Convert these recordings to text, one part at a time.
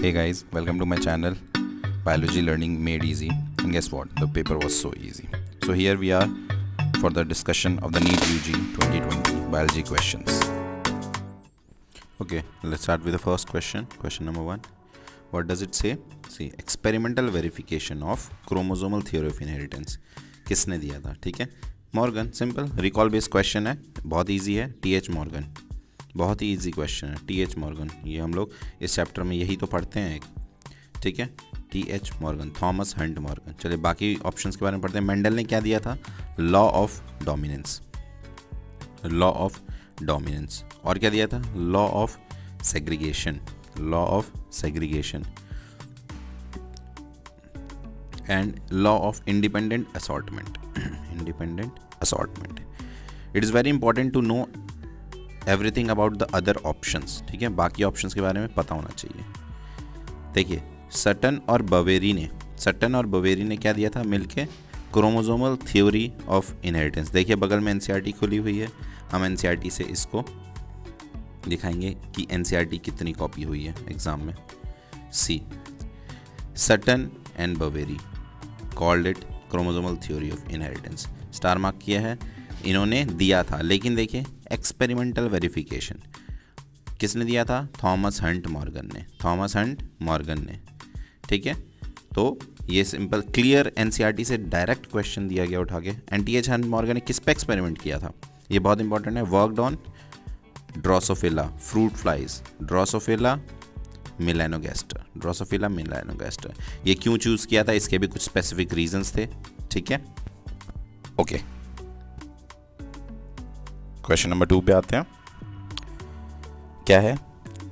Hey guys, welcome to my channel Biology Learning Made Easy. And guess what? The paper was so easy. So here we are for the discussion of the NEET UG 2020 biology questions. Okay, let's start with the first question. Question number 1. What does it say? See, experimental verification of chromosomal theory of inheritance. किसने दिया था? ठीक है, Morgan. Simple recall based question है, बहुत easy है. TH. Morgan, बहुत ही easy question है. टी.एच. मॉर्गन, ये हम लोग इस चैप्टर में यही तो पढ़ते हैं एक. ठीक है, TH. Morgan, Thomas Hunt Morgan. चलिए बाकी ऑप्शंस के बारे में पढ़ते हैं. मेंडल ने क्या दिया था? Law of dominance. Law of dominance. और क्या दिया था? Law of segregation. Law of segregation and law of independent assortment. Independent assortment. It is very important to know everything about the other options. ठीक है, बाकी ऑप्शंस के बारे में पता होना चाहिए. देखिए, सटन और बवेरी ने क्या दिया था मिलके? Chromosomal theory of inheritance. देखिए बगल में एनसीईआरटी खुली हुई है, हम एनसीईआरटी से इसको दिखाएंगे कि एनसीईआरटी कितनी कॉपी हुई है एग्जाम में. See, Sutton and Boveri called it chromosomal theory of inheritance. Star mark किया है, इन्होंने दिया था. लेकिन देखिए, एक्सपेरिमेंटल वेरिफिकेशन किसने दिया था? थॉमस हंट मॉर्गन ने. ठीक है, तो ये सिंपल क्लियर एनसीईआरटी से डायरेक्ट क्वेश्चन दिया गया उठा के. And TH. हंट मॉर्गन ने किस पे एक्सपेरिमेंट किया था? ये बहुत इंपॉर्टेंट है. Worked on Drosophila fruit flies, Drosophila melanogaster. ये क्यों चूज किया था? इसके भी कुछ स्पेसिफिक रीजंस थे. ठीक है, ओके. क्वेश्चन नंबर 2 पे आते हैं. क्या है?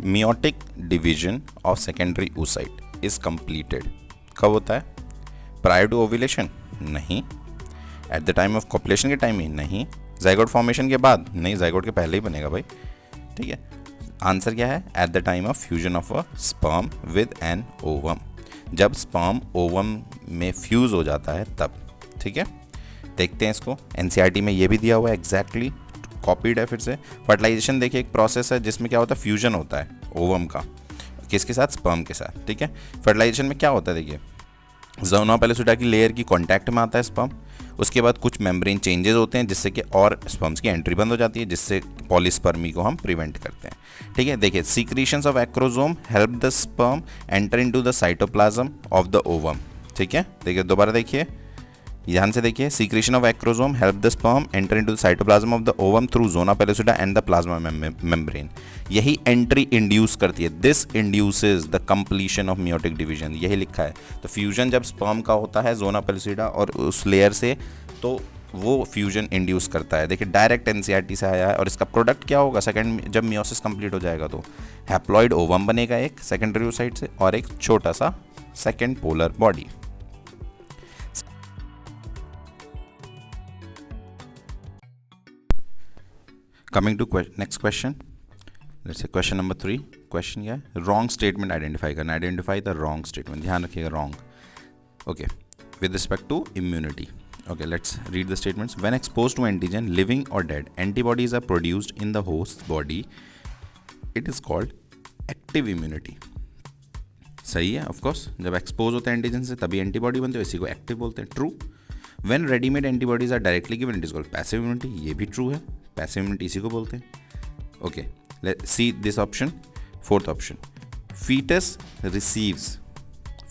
Meiotic division of secondary oocyte is completed. कब होता है? Prior to ovulation? नहीं. At the time of copulation के टाइम ही? नहीं. जाइगोट फॉर्मेशन के बाद? नहीं, जाइगोट के पहले ही बनेगा भाई. ठीक है, आंसर क्या है? Eight the time of fusion of a sperm with an ovum. जब स्पर्म ओवम में फ्यूज हो जाता है तब. ठीक है, देखते हैं इसको. एनसीईआरटी में ये भी दिया हुआ है, एग्जैक्टली कॉपीड है फिर से. फर्टिलाइजेशन देखिए एक प्रोसेस है जिसमें क्या होता है? फ्यूजन होता है ओवम का. किसके साथ? स्पर्म के साथ. ठीक है, फर्टिलाइजेशन में क्या होता है? देखिए, ज़ोना पेलोसिटा की लेयर की कांटेक्ट में आता है स्पर्म. उसके बाद कुछ मेम्ब्रेन चेंजेस होते हैं जिससे कि और स्पर्म्स की एंट्री बंद हो जाती है, जिससे पॉलीस्पर्मी को हम प्रिवेंट करते हैं. ठीक है, देखिए, secretions of acrosome help the sperm enter into the cytoplasm of the ovum. ठीक है, देखिए दोबारा देखिए, ध्यान से देखिए. Secretion of acrosome help the sperm enter into the cytoplasm of the ovum through zona pellucida and the plasma membrane. यही entry induce करती है. This induces the completion of meiotic division. यही लिखा है. तो फ्यूजन जब स्पर्म का होता है ज़ोना पेलोसिटा और उस लेयर से, तो वो फ्यूजन इंड्यूस करता है. देखिए, डायरेक्ट एनसीईआरटी से आया है. और इसका प्रोडक्ट क्या होगा? सेकंड, जब मियोसिस कंप्लीट हो जाएगा तो हैप्लॉइड ओवम बनेगा एक सेकेंडरी oocyte से, और एक छोटा सा second polar body. Coming to next question. Let's say question number 3. Question क्या है? Wrong statement identify करना. Identify the wrong statement. ध्यान रखिएगा, wrong. Okay. With respect to immunity. Okay, let's read the statements. When exposed to antigen, living or dead, antibodies are produced in the host body. It is called active immunity. सही है, of course. जब expose होते हैं antigen से तभी antibody बनते हैं, इसी को एक्टिव बोलते हैं. True. When readymade antibodies are directly given, it is called passive immunity. ये भी ट्रू है. पैसिव इम्यूनिटी इसी को बोलते हैं. Okay, let's see this option. Fourth option,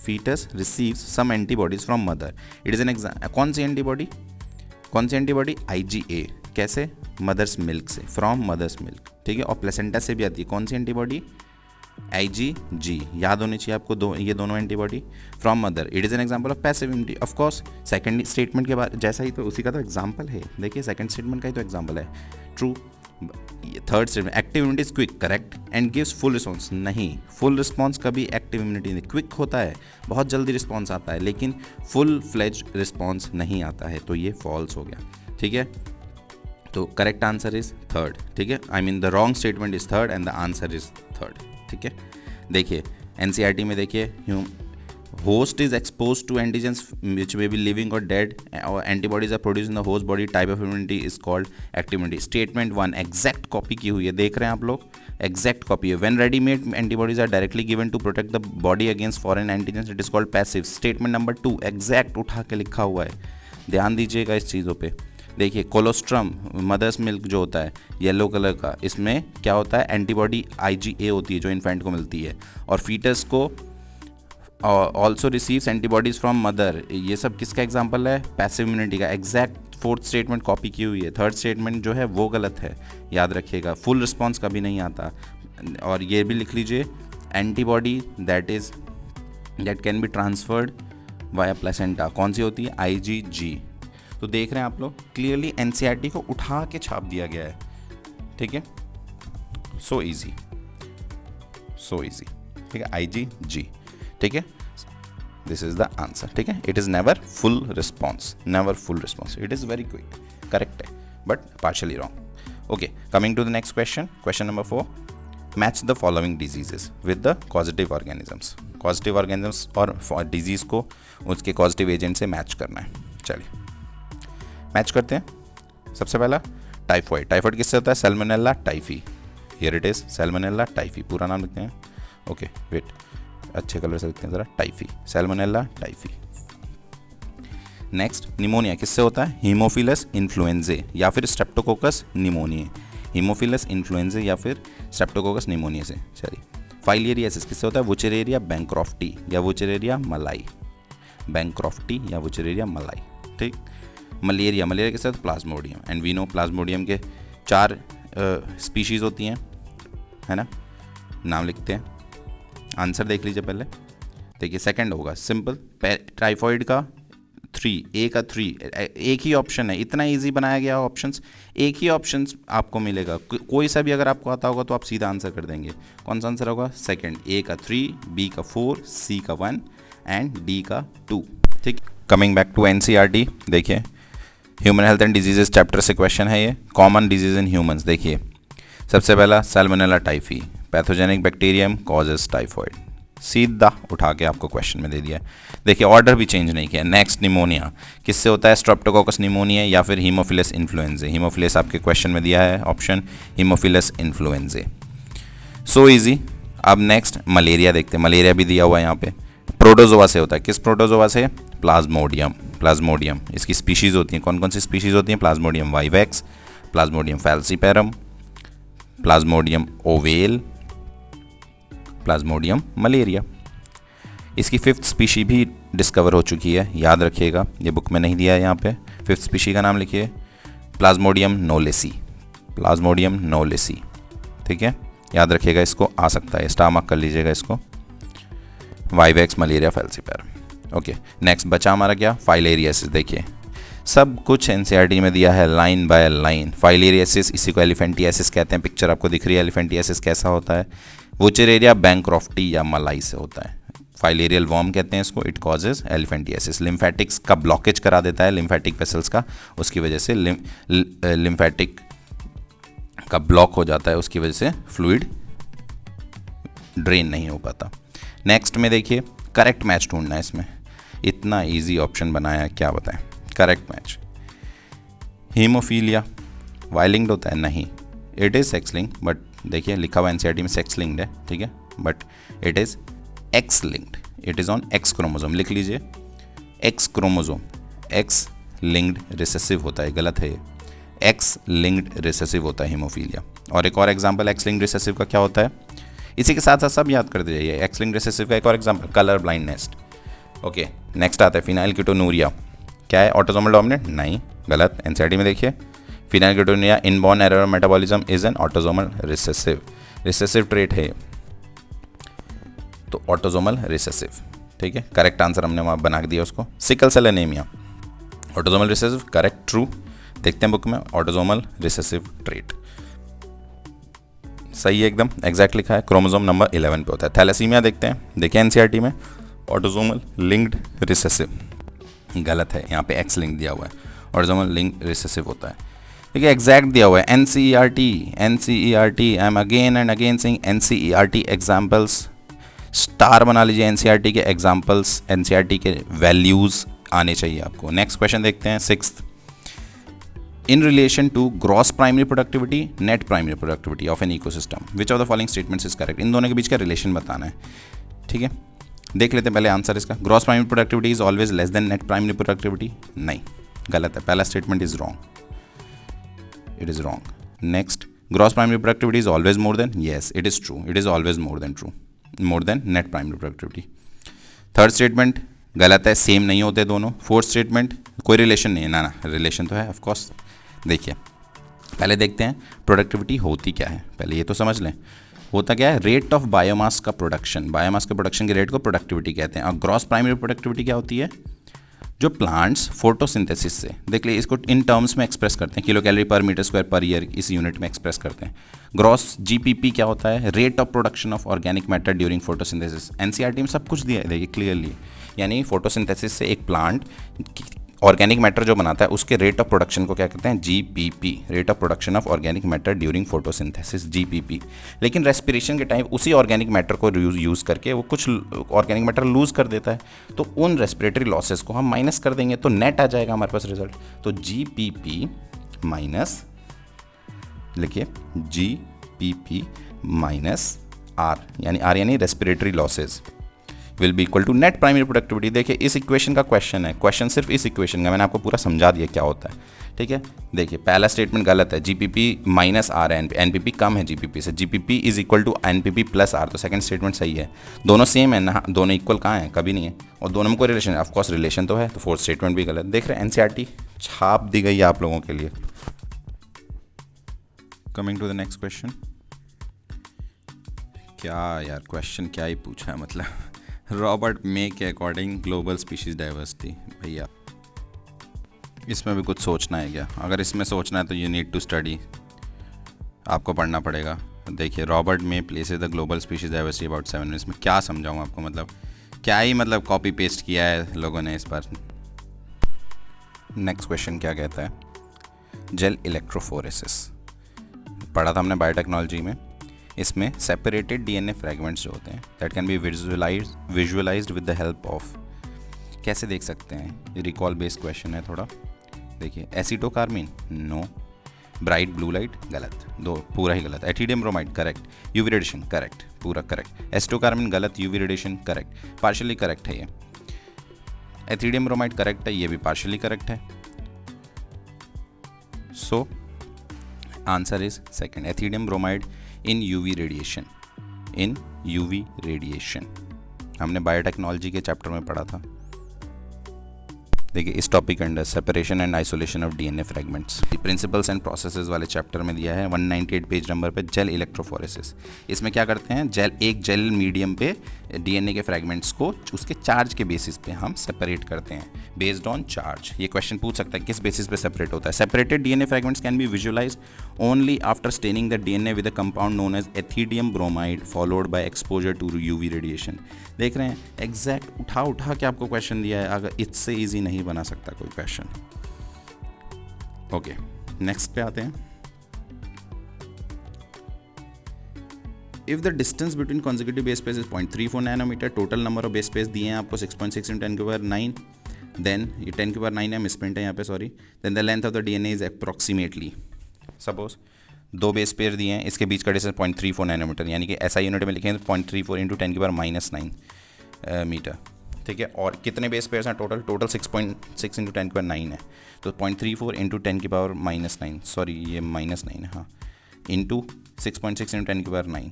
fetus receives some antibodies from mother. It is an example. कौन सी antibody? IgA. कैसे? Mother's milk से, फ्रॉम मदर्स मिल्क. ठीक है, और प्लेसेंटा से भी आती है. कौन सी एंटीबॉडी? IgG. याद होनी चाहिए आपको ये दोनों antibody from mother. It is an example of passive immunity. Of course second statement के बाद जैसा ही, तो उसी का तो एग्जाम्पल है. देखिए, सेकंड स्टेटमेंट का ही तो एग्जाम्पल है. True. Third statement, active immunity is quick. Correct. And gives full response. नहीं, फुल रिस्पॉन्स कभी एक्टिव इम्यूनिटी नहीं. क्विक होता है, बहुत जल्दी रिस्पॉन्स आता है, लेकिन फुल फ्लेज रिस्पॉन्स नहीं आता है. तो ये फॉल्स हो गया. ठीक है, तो करेक्ट आंसर इज थर्ड. ठीक है, I mean the wrong statement is third and the answer is third. ठीक है, देखिए एनसीईआरटी में देखिए, host is exposed to antigens which may be living or dead, or antibodies are produced in the host body. Type of immunity is called active immunity. Statement 1 exact copy की हुई है, देख रहे हैं आप लोग. एग्जैक्ट कॉपी है। When readymade antibodies are directly given to protect the body against foreign antigen it is called passive. Statement number 2 exact उठा के लिखा हुआ है, ध्यान दीजिएगा इस चीज़ों पे। देखिए कोलोस्ट्रम मदर्स मिल्क जो होता है येलो कलर का, इसमें क्या होता है, एंटीबॉडी IgA होती है जो इन्फेंट को मिलती है, और फीटस को also receives antibodies from mother. ये सब किसका एग्जाम्पल है, पैसिव इम्यूनिटी का। एग्जैक्ट फोर्थ स्टेटमेंट कॉपी की हुई है, थर्ड स्टेटमेंट जो है वो गलत है, याद रखिएगा। फुल रिस्पॉन्स कभी नहीं आता। और ये भी लिख लीजिए, antibody that can be transferred via placenta कौन सी होती है, IgG। तो देख रहे हैं आप लोग, क्लियरली NCERT को उठा के छाप दिया गया है, ठीक है। सो इजी, ठीक है, IgG, ठीक है। दिस इज द आंसर, ठीक है। It is never full response, it is very quick, correct है but partially wrong. Okay, coming to the next question, question number 4, match the following diseases with the causative organisms. Causative organisms और disease को उसके causative agent से match करना है। चलिए match करते हैं। सबसे पहला टाइफॉइड। टाइफॉइड किससे होता है, Salmonella typhi. Here it is Salmonella typhi, पूरा नाम लिखते हैं। ओके वेट, अच्छे कलर से लिखते हैं ज़रा, typhi, Salmonella typhi. Next pneumonia किससे होता है, हीमोफिलस इन्फ्लुएंजे या फिर स्ट्रेप्टोकोकस निमोनिया। हीमोफिलस इन्फ्लुएंजे या फिर स्ट्रेप्टोकोकस निमोनिया से। चलिए फाइलेरियासिस किससे होता है, वुचेरेरिया बैंक्रॉफ्टी या वुचेरेरिया मलाई, बैंक्रॉफ्टी या वुचेरेरिया मलाई, ठीक। मलेरिया, मलेरिया के साथ plasmodium, and we know plasmodium के 4 स्पीशीज़ होती हैं, है ना, नाम लिखते हैं। आंसर देख लीजिए पहले, देखिए सेकंड होगा सिंपल, टाइफॉइड का 3, A का 3, एक ही ऑप्शन है, इतना इजी बनाया गया ऑप्शंस, एक ही ऑप्शंस आपको मिलेगा, कोई सा भी अगर आपको आता होगा तो आप सीधा आंसर कर देंगे। कौन सा आंसर होगा, सेकंड, A का 3, B का 4, C का 1 एंड D का 2, ठीक। कमिंग बैक टू NCERT, देखिए human health and diseases chapter से क्वेश्चन है ये, कॉमन डिजीज इन ह्यूमंस। देखिए सबसे पहला Salmonella typhi, pathogenic bacterium causes typhoid, सीधा उठा के आपको क्वेश्चन में दे दिया है। देखिए ऑर्डर भी चेंज नहीं किया। नेक्स्ट निमोनिया किससे होता है, स्ट्रेप्टोकोकस निमोनिया या फिर हीमोफिलस इन्फ्लुएंजे। हीमोफिलस आपके क्वेश्चन में दिया है ऑप्शन, हीमोफिलस इन्फ्लुएंजे, सो इजी। अब नेक्स्ट मलेरिया देखते हैं, मलेरिया भी दिया हुआ है यहाँ पे, प्रोटोजोआ से होता है। किस प्रोटोजोआ से, प्लाज्मोडियम, प्लाज्मोडियम इसकी स्पीशीज़ होती हैं। कौन कौन सी स्पीशीज़ होती हैं, Plasmodium vivax, Plasmodium falciparum, Plasmodium oval, Plasmodium malaria. इसकी 5th स्पीशी भी डिस्कवर हो चुकी है, याद रखिएगा, ये बुक में नहीं दिया है यहाँ पे। 5th स्पीशी का नाम लिखिए, प्लाज्मोडियम नोलेसी, प्लाज्मोडियम नोलेसी, ठीक है, याद रखिएगा, इसको आ सकता है, स्टार मार्क कर लीजिएगा इसको, vivax malaria falciparum. Okay next बचा हमारा क्या, फाइलेरियासिस। देखिए सब कुछ NCERT में दिया है लाइन बाय लाइन। फाइलेरियासिस इसी को एलिफेंटियासिस कहते हैं, पिक्चर आपको दिख रही है एलिफेंटियासिस कैसा होता है। वुचेरेरिया बैंक्रॉफ्टी या मलाई से होता है, फाइलेरियल वॉर्म कहते हैं इसको, इट कॉजेज एलिफेंटियासिस। लिम्फेटिक्स का ब्लॉकेज करा देता है, लिम्फेटिक वेसल्स का, उसकी वजह से लिम्फेटिक का ब्लॉक हो जाता है, उसकी वजह से फ्लूइड ड्रेन नहीं हो पाता। नेक्स्ट में देखिए करेक्ट मैच ढूंढना है इसमें, इतना इजी ऑप्शन बनाया है, क्या बताएं करेक्ट मैच। हीमोफीलिया वाइलिंग्ड होता है, नहीं, it is sex linked, but देखिए लिखा हुआ NCERT में सेक्स लिंक्ड है, ठीक है, but it is x linked, it is on X chromosome, लिख लीजिए X chromosome, X linked recessive होता है, गलत है ये, X लिंक्ड रिसेसिव होता है हीमोफीलिया। और एक और एग्जांपल X लिंक्ड रिसेसिव का क्या होता है, इसी के साथ साथ सब याद करते जाइए। X लिंक्ड रिसेसिव का एक और example colour blindness. Okay next आता है फिनाइलकीटोनूरिया, क्या है, ऑटोसोमल डोमिनेंट, नहीं, गलत। NCERT में देखिए phenylketonuria inborn error metabolism is an autosomal recessive, recessive trait है तो ऑटोसोमल रिसेसिव, ठीक है, करेक्ट आंसर हमने वहाँ बना दिया उसको। Sickle cell anaemia autosomal recessive, correct true, देखते हैं बुक में, ऑटोसोमल रिसेसिव ट्रेट, सही है एकदम, एग्जैक्ट लिखा है, क्रोमोसोम नंबर 11 पे होता है। थैलेसीमिया देखते हैं, देखिए NCERT में ऑटोसोमल लिंक्ड रिसेसिव, गलत है, यहाँ पे X लिंक दिया हुआ है, ऑटोसोमल लिंक्ड रिसेसिव होता है, देखिए एग्जैक्ट दिया हुआ है। NCERT I am again and again saying NCERT examples, star बना लीजिए NCERT के एग्जाम्पल्स, NCERT के वैल्यूज़ आने चाहिए आपको। नेक्स्ट क्वेश्चन देखते हैं 6th, in relation to gross primary productivity, net primary productivity of an ecosystem, which of the following statements is correct? इन दोनों के बीच का रिलेशन बताना है, ठीक है। देख लेते हैं पहले आंसर इसका। Gross primary productivity is always less than net primary productivity, नहीं, गलत है, पहला statement is wrong, it is wrong. Next, gross primary productivity is always more than, yes it is true, it is always more than true, more than net primary productivity. Third statement गलत है, same नहीं होते दोनों। Fourth statement कोई relation नहीं है, ना relation तो है ऑफकोर्स। देखिए पहले देखते हैं प्रोडक्टिविटी होती क्या है, पहले ये तो समझ लें। होता क्या है? रेट ऑफ बायोमास का प्रोडक्शन, बायोमास के प्रोडक्शन के रेट को प्रोडक्टिविटी कहते हैं। और ग्रॉस प्राइमरी प्रोडक्टिविटी क्या होती है? जो प्लांट्स फोटोसिंथेसिस से, देख लिए इसको इन टर्म्स में एक्सप्रेस करते हैं, किलो कैलोरी पर मीटर स्क्वायर पर ईयर, इस यूनिट में एक्सप्रेस करते हैं। ग्रॉस जीपीपी क्या होता है? Rate of production of organic matter during photosynthesis. NCERT में सब कुछ दिया है, देखिए क्लियरली, यानी फोटोसिंथेसिस से एक प्लांट ऑर्गेनिक मैटर जो बनाता है उसके रेट ऑफ प्रोडक्शन को क्या कहते हैं? GPP, rate of production of organic matter during photosynthesis, GPP. लेकिन रेस्पिरेशन के टाइम उसी ऑर्गेनिक मैटर को यूज़ करके वो कुछ ऑर्गेनिक मैटर लूज़ कर देता है, तो उन रेस्पिरेटरी लॉसेस को हम माइनस कर देंगे तो नेट आ जाएगा हमारे पास रिजल्ट। तो जीपीपी माइनस, लिखिए जीपीपी माइनस आर, यानी आर यानी respiratory losses, will be equal to net primary productivity. देखिए इस इक्वेशन का क्वेश्चन है, क्वेश्चन सिर्फ इस इक्वेशन का, मैंने आपको पूरा समझा दिया क्या होता है, ठीक है। देखिए पहला स्टेटमेंट गलत है, जीपीपी माइनस आर है, एनपीपी कम है जीपीपी से, GPP is equal to NPP plus R, तो सेकंड स्टेटमेंट सही है। दोनों सेम है ना, दोनों इक्वल कहाँ है? कभी नहीं है। और दोनों में कोई रिलेशन है? ऑफकोर्स रिलेशन तो है, तो फोर्थ स्टेटमेंट भी गलत। देख रहे हैं एनसीईआरटी छाप दी गई है आप लोगों के लिए। Coming to the next question. क्या यार क्वेश्चन क्या ही पूछा है, मतलब रॉबर्ट मे के अकॉर्डिंग ग्लोबल स्पीशीज डाइवर्सिटी, भैया इसमें भी कुछ सोचना है क्या? अगर इसमें सोचना है तो यू नीड टू स्टडी, आपको पढ़ना पड़ेगा। देखिए Robert may places the global species diversity about 7, इसमें क्या समझाऊँ आपको, मतलब क्या ही मतलब कॉपी पेस्ट किया है लोगों ने इस पर। नेक्स्ट क्वेश्चन क्या कहता है? जेल इलेक्ट्रोफोरेसिस पढ़ा था हमने बायोटेक्नोलॉजी में। इसमें सेपरेटेड डीएनए फ्रैगमेंट्स जो होते हैं that can be visualised with the help of, कैसे देख सकते हैं? रिकॉल बेस्ड क्वेश्चन है थोड़ा। देखिए एसिटोकार्मिन, नो। ब्राइट ब्लू लाइट, गलत, दो पूरा ही गलत। Ethidium bromide correct, UV radiation correct, पूरा करेक्ट। एसिटोकार्मिन गलत, UV radiation correct, partially correct है ये। एथिडियम ब्रोमाइड करेक्ट है, ये भी पार्शियली करेक्ट है। So answer is second, ethidium bromide in UV radiation, in UV radiation हमने बायोटेक्नोलॉजी के चैप्टर में पढ़ा था। देखिए इस टॉपिक के under separation and isolation of DNA fragments, principles and processes वाले चैप्टर में दिया है 198 पेज नंबर पे, जेल इलेक्ट्रोफोरेसिस। इसमें क्या करते हैं? एक जेल मीडियम पे डीएनए के फ्रैगमेंट्स को उसके चार्ज के बेसिस पे हम सेपरेट करते हैं, बेस्ड ऑन चार्ज। ये क्वेश्चन पूछ सकता है किस बेसिस पे सेपरेट होता है। Separated DNA fragments can be visualised only after staining the DNA with a compound known as ethidium bromide followed by exposure to UV radiation. देख रहे हैं एग्जैक्ट उठा के आपको क्वेश्चन दिया है, अगर इससे ईजी नहीं बना सकता कोई क्वेश्चन। ओके नेक्स्ट पे आते हैं। If the distance between consecutive base pairs is 0.34 nanometre, total number of base pairs दिए हैं आपको 6.6 × 10⁹, देन ये 10⁹ है, मिसप्रिंट है यहाँ पे, sorry. Then the length of the DNA is approximately, suppose 2 base pair दिए हैं, इसके बीच का डिस्टेंस 0.34 नैनोमीटर, यानी कि ऐसा यूनिट में लिखेंगे 0.34 × 10⁻9 मीटर, ठीक है। और कितने बेस पेयर्स हैं टोटल? 6.6 × 10⁹ है, तो 0.34 × 10⁻9, सॉरी ये -9 है, हाँ, इंटू 6.6 × 10⁹,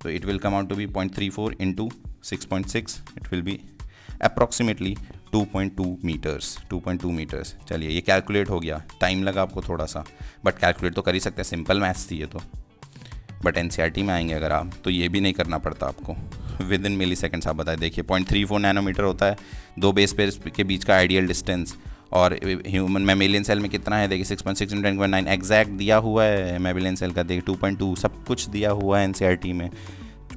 तो it will come out to be 0.34 × 6.6, it will be approximately 2.2 metres, 2.2 metres. चलिए ये कैलकुलेट हो गया, टाइम लगा आपको थोड़ा सा, बट कैलकुलेट तो कर ही सकते हैं, सिंपल मैथ्स थी ये तो। बट एनसीईआरटी में आएंगे अगर आप तो ये भी नहीं करना पड़ता आपको, विद इन मिली सेकेंड्स आप बताए। देखिए 0.34 नैनोमीटर होता है 2 बेस पेयर के बीच का आइडियल डिस्टेंस, और ह्यूमन मैमेलियन सेल में कितना है? देखिए 6.6 × 10⁹ एग्जैक्ट दिया हुआ है मैमेलियन सेल का, देखिए 2.2 सब कुछ दिया हुआ है एनसीईआरटी में,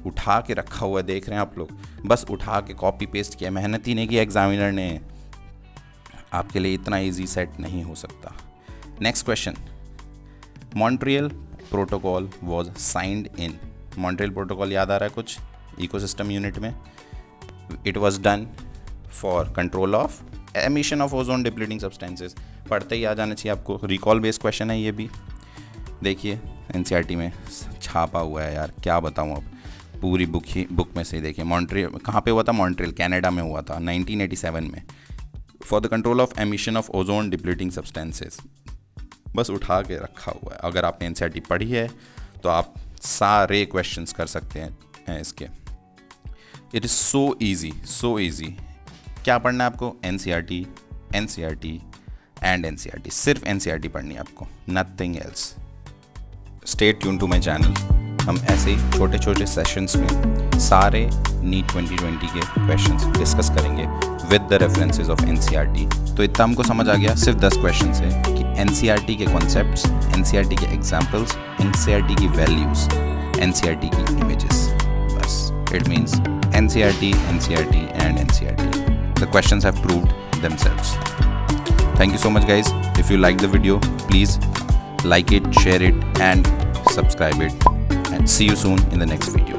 उठा के रखा हुआ है, देख रहे हैं आप लोग, बस उठा के कॉपी पेस्ट किया, मेहनत ही नहीं किया एग्जामिनर ने। आपके लिए इतना इजी सेट नहीं हो सकता। Next question, Montreal protocol was signed in, Montreal protocol याद आ रहा है कुछ इकोसिस्टम यूनिट में? It was done for control of emission of ozone depleting substances, पढ़ते ही आ जाना चाहिए आपको। रिकॉल बेस्ड क्वेश्चन है ये भी, देखिए एनसीईआरटी में छापा हुआ है यार, क्या बताऊँ अब, पूरी बुक में से देखिए। मॉन्ट्रियल कहाँ पे हुआ था? मॉन्ट्रियल कनाडा में हुआ था 1987 में, for the control of emission of ozone depleting substances. बस उठा के रखा हुआ है। अगर आपने एनसीईआरटी पढ़ी है तो आप सारे क्वेश्चंस कर सकते हैं इसके। It is so easy. क्या पढ़ना है आपको? एनसीईआरटी एंड एनसीईआरटी, सिर्फ एनसीईआरटी पढ़नी है आपको, nothing else. Stay tune to my channel. हम ऐसे ही छोटे छोटे सेशंस में सारे नीट 2020 के क्वेश्चंस डिस्कस करेंगे with the references of NCERT. तो इतना हमको समझ आ गया सिर्फ 10 क्वेश्चन से कि एनसीईआरटी के कॉन्सेप्ट्स, एनसीईआरटी के एग्जाम्पल्स, एनसीईआरटी की वैल्यूज, एनसीईआरटी की इमेजेस। बस it means NCERT and NCERT. The questions have proved themselves. Thank you so much guys. If you like the video, please like it, share it and subscribe it, and see you soon in the next video.